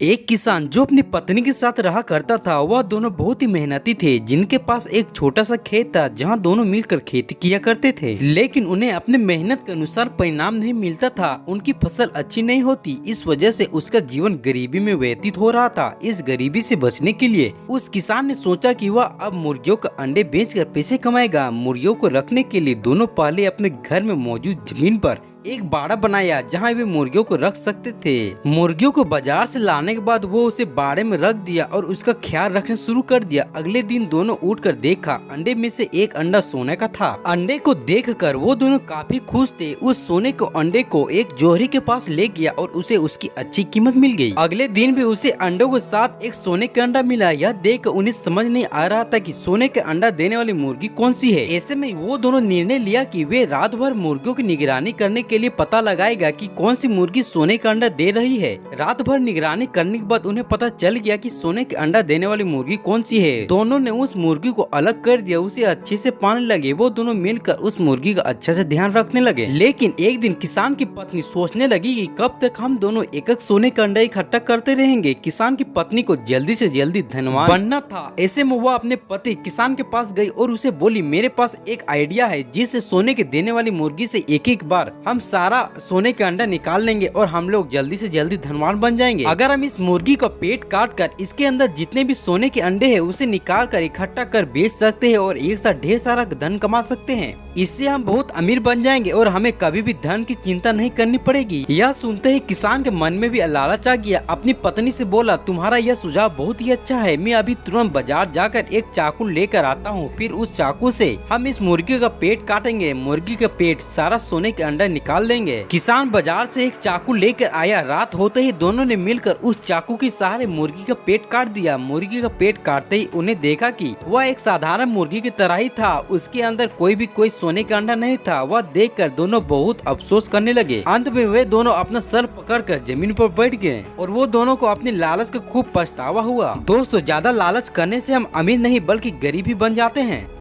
एक किसान जो अपनी पत्नी के साथ रहा करता था, वह दोनों बहुत ही मेहनती थे, जिनके पास एक छोटा सा खेत था जहां दोनों मिलकर खेती किया करते थे। लेकिन उन्हें अपने मेहनत के अनुसार परिणाम नहीं मिलता था, उनकी फसल अच्छी नहीं होती। इस वजह से उसका जीवन गरीबी में व्यतीत हो रहा था। इस गरीबी से बचने के लिए उस किसान ने सोचा कि वह अब मुर्गियों का अंडे बेचकर पैसे कमाएगा। मुर्गियों को रखने के लिए दोनों पहले अपने घर में मौजूद जमीन पर एक बाड़ा बनाया जहां वे मुर्गियों को रख सकते थे। मुर्गियों को बाजार से लाने के बाद वो उसे बाड़े में रख दिया और उसका ख्याल रखना शुरू कर दिया। अगले दिन दोनों उठकर देखा, अंडे में से एक अंडा सोने का था। अंडे को देखकर वो दोनों काफी खुश थे। उस सोने को अंडे को एक जोहरी के पास ले गया और उसे उसकी अच्छी कीमत मिल गई। अगले दिन भी उसे अंडों के साथ एक सोने का अंडा मिला। यह देखकर उन्हें समझ नहीं आ रहा था कि सोने का अंडा देने वाली मुर्गी कौन सी है। ऐसे में वो दोनों निर्णय लिया कि वे रात भर मुर्गियों की निगरानी करने के लिए पता लगाएगा कि कौन सी मुर्गी सोने का अंडा दे रही है। रात भर निगरानी करने के बाद उन्हें पता चल गया कि सोने का अंडा देने वाली मुर्गी कौन सी है। दोनों ने उस मुर्गी को अलग कर दिया, उसे अच्छे से पाने लगे। वो दोनों मिलकर उस मुर्गी का अच्छे से ध्यान रखने लगे। लेकिन एक दिन किसान की पत्नी सोचने लगी कि कब तक हम दोनों एक एक सोने का अंडा इकट्ठा करते रहेंगे। किसान की पत्नी को जल्दी से जल्दी धनवान बनना था। ऐसे में वह अपने पति किसान के पास गई और उसे बोली, मेरे पास एक आइडिया है जिससे सोने के देने वाली मुर्गी से एक एक बार हम सारा सोने का अंडा निकाल लेंगे और हम लोग जल्दी से जल्दी धनवान बन जाएंगे। अगर हम इस मुर्गी का पेट काट कर इसके अंदर जितने भी सोने के अंडे हैं उसे निकाल कर इकट्ठा कर बेच सकते हैं और एक साथ ढेर सारा धन कमा सकते हैं। इससे हम बहुत अमीर बन जाएंगे और हमें कभी भी धन की चिंता नहीं करनी पड़ेगी। यह सुनते ही किसान के मन में भी लालच आ गया। अपनी पत्नी से बोला, तुम्हारा यह सुझाव बहुत ही अच्छा है। मैं अभी तुरंत बाजार जाकर एक चाकू लेकर आता हूँ, फिर उस चाकू से हम इस मुर्गी का पेट काटेंगे। मुर्गी का पेट सारा सोने के अंडा निकाल लेंगे। किसान बाजार से एक चाकू लेकर आया। रात होते ही दोनों ने मिलकर उस चाकू के सहारे मुर्गी का पेट काट दिया। मुर्गी का पेट काटते ही उन्हें देखा कि वह एक साधारण मुर्गी की तरह ही था। उसके अंदर कोई सोने का अंडा नहीं था। वह देखकर दोनों बहुत अफसोस करने लगे। अंत में वे दोनों अपना सर पकड़कर जमीन पर बैठ गए और वो दोनों को अपनी लालच का खूब पछतावा हुआ। दोस्तों, ज्यादा लालच करने से हम अमीर नहीं बल्कि गरीब ही बन जाते हैं।